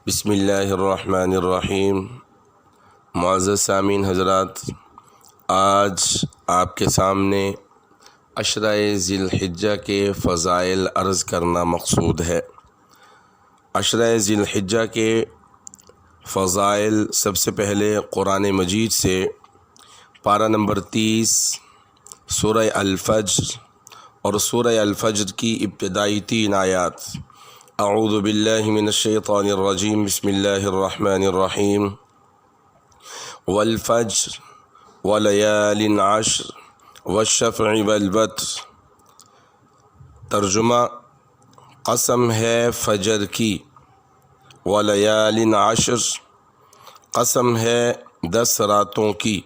بسم اللہ الرحمن الرحیم۔ معزز سامعین حضرات، آج آپ کے سامنے عشرہ ذی الحجہ کے فضائل عرض کرنا مقصود ہے۔ عشرہ ذی الحجہ کے فضائل سب سے پہلے قرآن مجید سے پارہ نمبر 30 سورہ الفجر اور سورہ الفجر کی ابتدائی 3 آیات۔ اعوذ باللہ من الشیطان الرجیم، بسم اللہ الرحمن الرحیم۔ والفجر ولیال عشر والشفع والوتر۔ ترجمہ: قسم ہے فجر کی، ولیال عشر، قسم ہے 10 راتوں کی،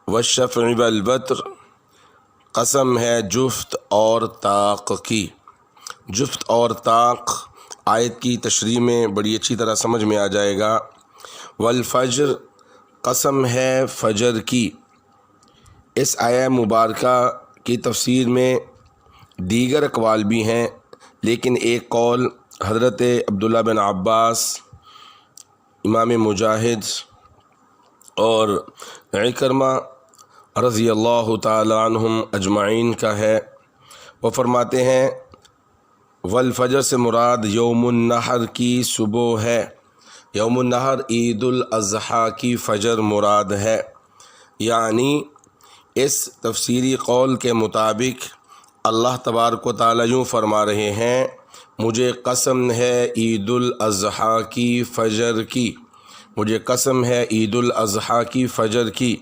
والشفع والوتر، قسم ہے جفت اور طاق کی۔ جفت اور طاق آیت کی تشریح میں بڑی اچھی طرح سمجھ میں آ جائے گا۔ والفجر، قسم ہے فجر کی۔ اس آیہ مبارکہ کی تفسیر میں دیگر اقوال بھی ہیں، لیکن ایک قول حضرت عبداللہ بن عباس، امام مجاہد اور عکرمہ رضی اللہ تعالی عنہم اجمعین کا ہے۔ وہ فرماتے ہیں والفجر سے مراد یوم النحر کی صبح ہے۔ یوم النحر عید الاضحیٰ کی فجر مراد ہے، یعنی اس تفسیری قول کے مطابق اللہ تبارک و تعالیٰ یوں فرما رہے ہیں، مجھے قسم ہے عید الاضحیٰ کی فجر کی، مجھے قسم ہے عید الاضحیٰ کی فجر کی۔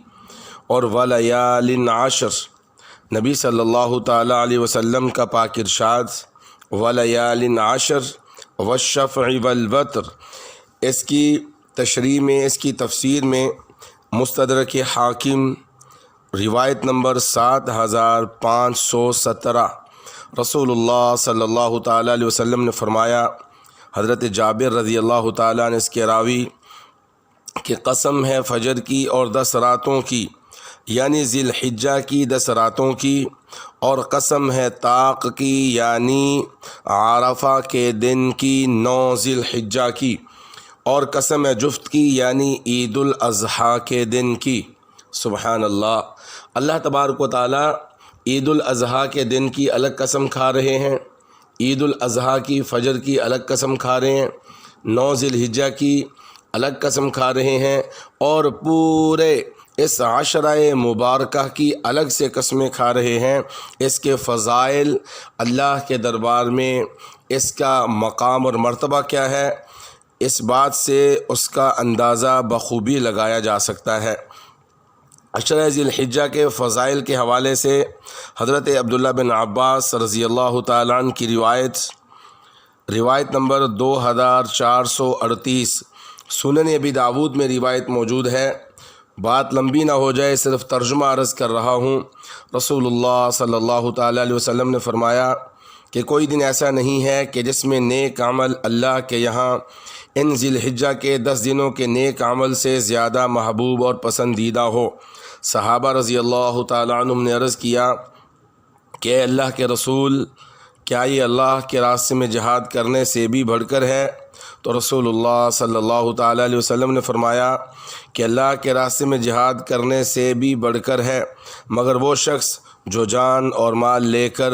اور ولیال عشر، نبی صلی اللہ تعالیٰ علیہ وسلم کا پاک ارشاد، ولیال عشر والشفع والوتر۔ اس کی تشریح میں، اس کی تفسیر میں مستدرک حاکم روایت نمبر 7517، رسول اللہ صلی اللہ تعالیٰ علیہ وسلم نے فرمایا، حضرت جابر رضی اللہ تعالیٰ عنہ اس کے راوی، کہ قسم ہے فجر کی اور 10 راتوں کی، یعنی ذی الحجہ کی 10 راتوں کی، اور قسم ہے طاق کی، یعنی عرفہ کے دن کی 9 ذی الحجہ کی، اور قسم ہے جفت کی، یعنی عید الاضحیٰ کے دن کی۔ سبحان اللہ! اللہ تبارک و تعالیٰ عید الاضحیٰ کے دن کی الگ قسم کھا رہے ہیں، عید الاضحیٰ کی فجر کی الگ قسم کھا رہے ہیں، 9 ذی الحجہ کی الگ قسم کھا رہے ہیں، اور پورے اس عشرہ مبارکہ کی الگ سے قسمیں کھا رہے ہیں۔ اس کے فضائل، اللہ کے دربار میں اس کا مقام اور مرتبہ کیا ہے، اس بات سے اس کا اندازہ بخوبی لگایا جا سکتا ہے۔ عشرہ ذی الحجہ کے فضائل کے حوالے سے حضرت عبداللہ بن عباس رضی اللہ تعالیٰ عنہ کی روایت نمبر 2438 سنن ابی داود میں روایت موجود ہے۔ بات لمبی نہ ہو جائے، صرف ترجمہ عرض کر رہا ہوں۔ رسول اللہ صلی اللہ تعالیٰ علیہ وسلم نے فرمایا کہ کوئی دن ایسا نہیں ہے کہ جس میں نیک عمل اللہ کے یہاں ان ذی الحجہ کے 10 دنوں کے نیک عمل سے زیادہ محبوب اور پسندیدہ ہو۔ صحابہ رضی اللہ تعالیٰ عنہم نے عرض کیا کہ اے اللہ کے رسول، کیا یہ اللہ کے راستے میں جہاد کرنے سے بھی بڑھ کر ہے؟ تو رسول اللہ صلی اللہ تعالیٰ علیہ وسلم نے فرمایا کہ اللہ کے راستے میں جہاد کرنے سے بھی بڑھ کر ہے، مگر وہ شخص جو جان اور مال لے کر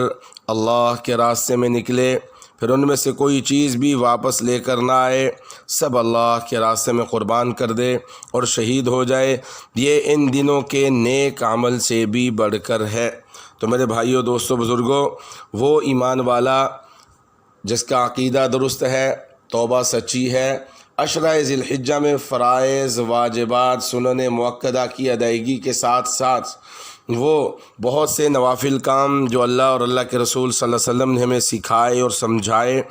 اللہ کے راستے میں نکلے، پھر ان میں سے کوئی چیز بھی واپس لے کر نہ آئے، سب اللہ کے راستے میں قربان کر دے اور شہید ہو جائے، یہ ان دنوں کے نیک عمل سے بھی بڑھ کر ہے۔ تو میرے بھائیوں، دوستوں، بزرگوں، وہ ایمان والا جس کا عقیدہ درست ہے، توبہ سچی ہے، عشرہ ذی الحجہ میں فرائض، واجبات، سنن مؤکدہ کی ادائیگی کے ساتھ ساتھ وہ بہت سے نوافل کام جو اللہ اور اللہ کے رسول صلی اللہ علیہ وسلم نے ہمیں سکھائے اور سمجھائے،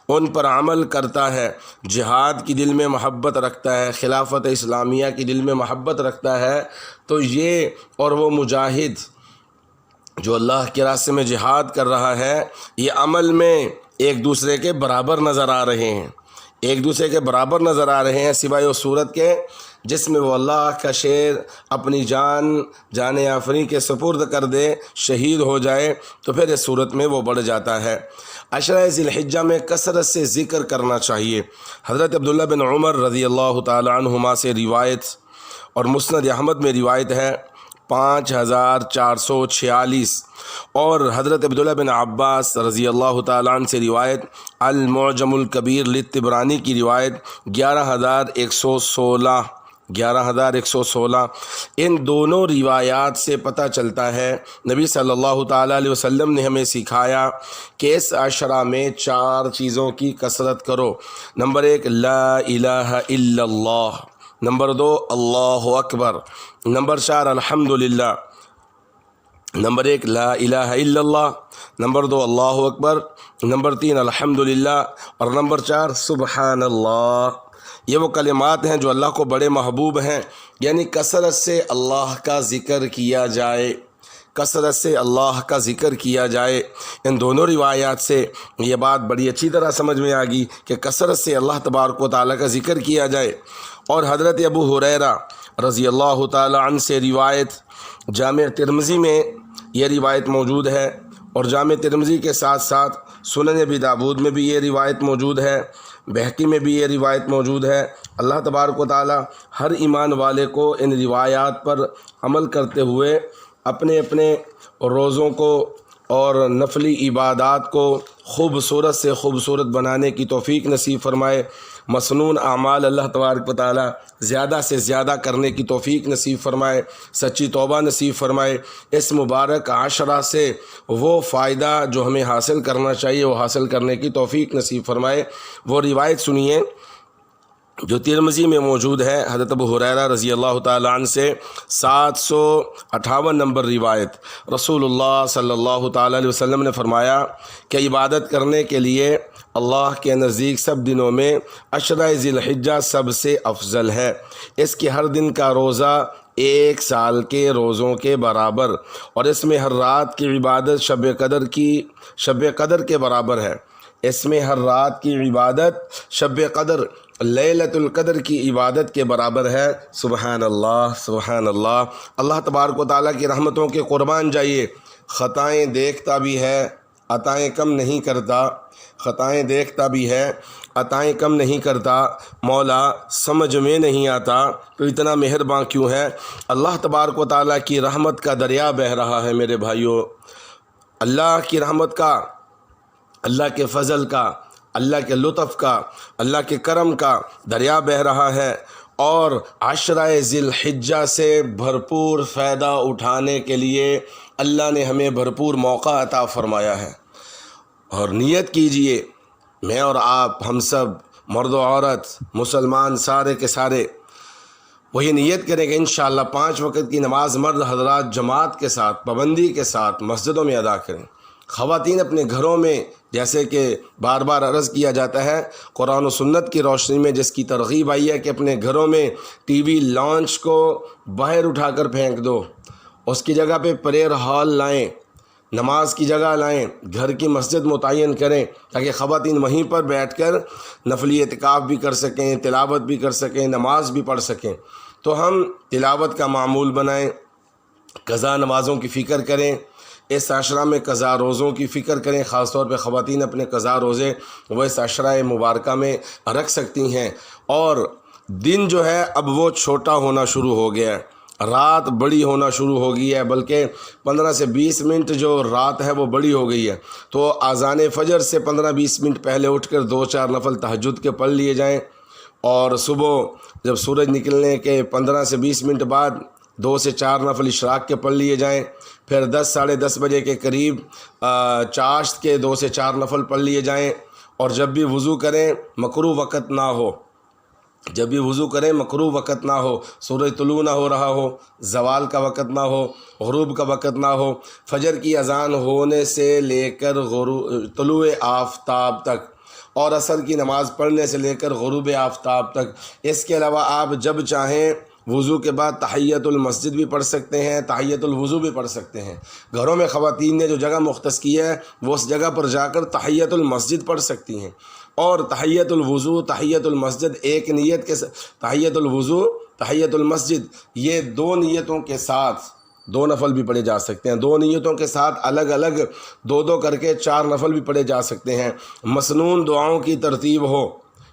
ان پر عمل کرتا ہے، جہاد کی دل میں محبت رکھتا ہے، خلافت اسلامیہ کی دل میں محبت رکھتا ہے، تو یہ اور وہ مجاہد جو اللہ کے راستے میں جہاد کر رہا ہے، یہ عمل میں ایک دوسرے کے برابر نظر آ رہے ہیں، ایک دوسرے کے برابر نظر آ رہے ہیں، سوائے اس صورت کے جس میں وہ اللہ کا شعر اپنی جان آفریں کے سپرد کر دے، شہید ہو جائے، تو پھر اس صورت میں وہ بڑھ جاتا ہے۔ عشرہ ذی الحجہ میں کثرت سے ذکر کرنا چاہیے۔ حضرت عبداللہ بن عمر رضی اللہ تعالی عنہما سے روایت اور مسند احمد میں روایت ہے 5446، اور حضرت عبداللہ بن عباس رضی اللہ تعالیٰ عنہ سے روایت المعجم الکبیر للطبرانی کی روایت 11116۔ ان دونوں روایات سے پتہ چلتا ہے نبی صلی اللہ تعالیٰ علیہ وسلم نے ہمیں سکھایا کہ اس عشرہ میں 4 چیزوں کی کثرت کرو۔ نمبر 1 لا الہ الا اللہ، نمبر 2 اللہ اکبر، نمبر 4 الحمدللہ۔ نمبر 1 لا الہ الا اللہ، نمبر 2 اللہ اکبر، نمبر 3 الحمدللہ، اور نمبر 4 سبحان اللہ۔ یہ وہ کلمات ہیں جو اللہ کو بڑے محبوب ہیں، یعنی کثرت سے اللہ کا ذکر کیا جائے، کثرت سے اللہ کا ذکر کیا جائے۔ ان دونوں روایات سے یہ بات بڑی اچھی طرح سمجھ میں آ گئی کہ کثرت سے اللہ تبارک و تعالیٰ کا ذکر کیا جائے۔ اور حضرت ابو ہریرہ رضی اللہ تعالیٰ عنہ سے روایت جامع ترمذی میں یہ روایت موجود ہے، اور جامع ترمذی کے ساتھ ساتھ سنن ابی داؤد میں بھی یہ روایت موجود ہے، بہقی میں بھی یہ روایت موجود ہے۔ اللہ تبارک و تعالیٰ ہر ایمان والے کو ان روایات پر عمل کرتے ہوئے اپنے اپنے روزوں کو اور نفلی عبادات کو خوبصورت سے خوبصورت بنانے کی توفیق نصیب فرمائے۔ مسنون اعمال اللہ تبارک و تعالیٰ زیادہ سے زیادہ کرنے کی توفیق نصیب فرمائے، سچی توبہ نصیب فرمائے۔ اس مبارک عشرہ سے وہ فائدہ جو ہمیں حاصل کرنا چاہیے وہ حاصل کرنے کی توفیق نصیب فرمائے۔ وہ روایت سنیے جو ترمذی میں موجود ہے، حضرت ابو ہریرہ رضی اللہ تعالیٰ عنہ سے 758 نمبر روایت۔ رسول اللہ صلی اللہ تعالیٰ علیہ وسلم نے فرمایا کہ عبادت کرنے کے لیے اللہ کے نزدیک سب دنوں میں عشرہ ذی الحجہ سب سے افضل ہے۔ اس کے ہر دن کا روزہ 1 سال کے روزوں کے برابر، اور اس میں ہر رات کی عبادت شب قدر کے برابر ہے۔ اس میں ہر رات کی عبادت شب قدر لیلۃ القدر کی عبادت کے برابر ہے۔ سبحان اللہ، سبحان اللہ۔ اللہ تبارک و تعالیٰ کی رحمتوں کے قربان جائیے۔ خطائیں دیکھتا بھی ہے، عطائیں کم نہیں کرتا، خطائیں دیکھتا بھی ہے، عطائیں کم نہیں کرتا۔ مولا سمجھ میں نہیں آتا تو اتنا مہرباں کیوں ہے؟ اللہ تبارک و تعالیٰ کی رحمت کا دریا بہہ رہا ہے میرے بھائیوں، اللہ کی رحمت کا، اللہ کے فضل کا، اللہ کے لطف کا، اللہ کے کرم کا دریا بہہ رہا ہے، اور عشرہ ذی الحجہ سے بھرپور فائدہ اٹھانے کے لیے اللہ نے ہمیں بھرپور موقع عطا فرمایا ہے۔ اور نیت کیجئے، میں اور آپ، ہم سب مرد و عورت، مسلمان سارے کے سارے، وہی نیت کریں کہ انشاءاللہ 5 وقت کی نماز مرد حضرات جماعت کے ساتھ، پابندی کے ساتھ مسجدوں میں ادا کریں۔ خواتین اپنے گھروں میں، جیسے کہ بار بار عرض کیا جاتا ہے، قرآن و سنت کی روشنی میں جس کی ترغیب آئی ہے کہ اپنے گھروں میں ٹی وی لانچ کو باہر اٹھا کر پھینک دو، اس کی جگہ پہ پریئر ہال لائیں، نماز کی جگہ لائیں، گھر کی مسجد متعین کریں تاکہ خواتین وہیں پر بیٹھ کر نفلی اعتکاف بھی کر سکیں، تلاوت بھی کر سکیں، نماز بھی پڑھ سکیں۔ تو ہم تلاوت کا معمول بنائیں، قضا نمازوں کی فکر کریں، اس عشرہ میں قضا روزوں کی فکر کریں۔ خاص طور پہ خواتین اپنے قضا روزے وہ اس عشرہ مبارکہ میں رکھ سکتی ہیں۔ اور دن جو ہے اب وہ چھوٹا ہونا شروع ہو گیا ہے، رات بڑی ہونا شروع ہو گئی ہے، بلکہ 15 سے 20 منٹ جو رات ہے وہ بڑی ہو گئی ہے۔ تو اذان فجر سے 15-20 منٹ پہلے اٹھ کر 2-4 نفل تہجد کے پڑھ لیے جائیں، اور صبح جب سورج نکلنے کے 15 سے 20 منٹ بعد 2 سے 4 نفل اشراق کے پڑھ لیے جائیں، پھر 10-10:30 بجے کے قریب چاشت کے 2 سے 4 نفل پڑھ لیے جائیں۔ اور جب بھی وضو کریں مکروہ وقت نہ ہو، جب بھی وضو کریں مکروہ وقت نہ ہو، سورج طلوع نہ ہو رہا ہو، زوال کا وقت نہ ہو، غروب کا وقت نہ ہو، فجر کی اذان ہونے سے لے کر طلوع آفتاب تک، اور عصر کی نماز پڑھنے سے لے کر غروب آفتاب تک۔ اس کے علاوہ آپ جب چاہیں وضو کے بعد تحیۃ المسجد بھی پڑھ سکتے ہیں، تحیۃ الوضو بھی پڑھ سکتے ہیں۔ گھروں میں خواتین نے جو جگہ مختص کی ہے وہ اس جگہ پر جا کر تحیۃ المسجد پڑھ سکتی ہیں۔ اور تحیۃ الوضو، تحیۃ المسجد ایک نیت کے تحیۃ الوضو تحیت المسجد، یہ 2 نیتوں کے ساتھ 2 نفل بھی پڑھے جا سکتے ہیں، 2 نیتوں کے ساتھ الگ الگ 2 کر کے 4 نفل بھی پڑھے جا سکتے ہیں۔ مسنون دعاؤں کی ترتیب ہو،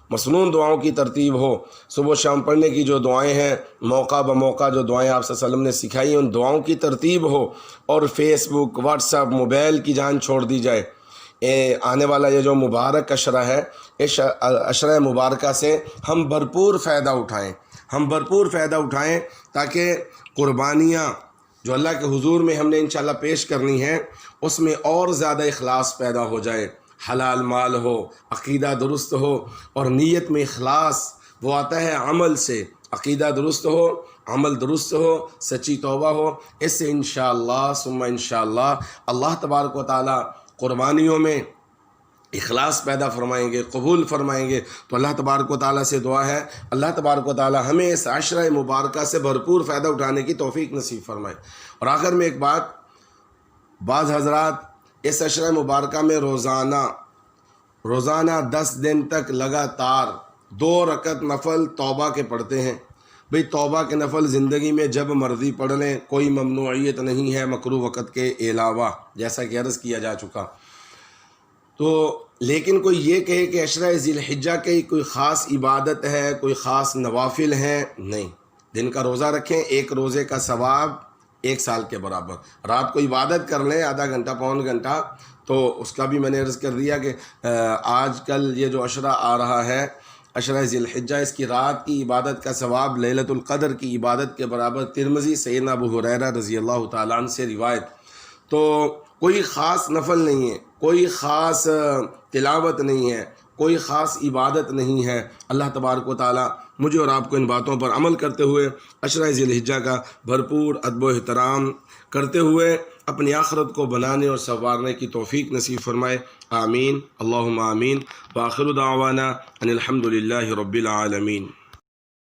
مسنون دعاؤں کی ترتیب ہو، صبح و شام پڑھنے کی جو دعائیں ہیں، موقع بموقع جو دعائیں آپ صلی اللہ علیہ وسلم نے سکھائی ہیں، ان دعاؤں کی ترتیب ہو، اور فیس بک، واٹس ایپ، موبائل کی جان چھوڑ دی جائے۔ آنے والا یہ جو مبارک عشرہ ہے، اس عشرہ مبارکہ سے ہم بھرپور فائدہ اٹھائیں، ہم بھرپور فائدہ اٹھائیں تاکہ قربانیاں جو اللہ کے حضور میں ہم نے انشاءاللہ پیش کرنی ہے، اس میں اور زیادہ اخلاص پیدا ہو جائے، حلال مال ہو، عقیدہ درست ہو، اور نیت میں اخلاص وہ آتا ہے عمل سے، عقیدہ درست ہو، عمل درست ہو، سچی توبہ ہو، اس سے انشاءاللہ ثم انشاءاللہ اللہ تبارک و تعالی قربانیوں میں اخلاص پیدا فرمائیں گے، قبول فرمائیں گے۔ تو اللہ تبارک و تعالیٰ سے دعا ہے اللہ تبارک و تعالیٰ ہمیں اس عشرہ مبارکہ سے بھرپور فائدہ اٹھانے کی توفیق نصیب فرمائے۔ اور آخر میں ایک بات، بعض حضرات اس عشرہ مبارکہ میں روزانہ 10 دن تک لگاتار 2 رکعت نفل توبہ کے پڑھتے ہیں۔ بھئی توبہ کے نفل زندگی میں جب مرضی پڑھ لیں، کوئی ممنوعیت نہیں ہے مکروہ وقت کے علاوہ، جیسا کہ عرض کیا جا چکا۔ تو لیکن کوئی یہ کہے کہ عشرہ ذی الحجہ کی کوئی خاص عبادت ہے، کوئی خاص نوافل ہیں، نہیں۔ دن کا روزہ رکھیں، 1 روزے کا ثواب 1 سال کے برابر۔ رات کو عبادت کر لیں آدھا گھنٹہ پون گھنٹہ، تو اس کا بھی میں نے عرض کر دیا کہ آج کل یہ جو عشرہ آ رہا ہے، عشرہ ذی الحجہ، اس کی رات کی عبادت کا ثواب لیلۃ القدر کی عبادت کے برابر۔ ترمذی سیدنا ابو ہریرہ رضی اللہ تعالیٰ عنہ سے روایت۔ تو کوئی خاص نفل نہیں ہے، کوئی خاص تلاوت نہیں ہے، کوئی خاص عبادت نہیں ہے۔ اللہ تبارک و تعالیٰ مجھے اور آپ کو ان باتوں پر عمل کرتے ہوئے عشرہ ذی الحجہ کا بھرپور ادب و احترام کرتے ہوئے اپنی آخرت کو بنانے اور سنوارنے کی توفیق نصیب فرمائے۔ آمین، اللہم آمین، وآخر دعوانا ان الحمد للہ رب العالمین۔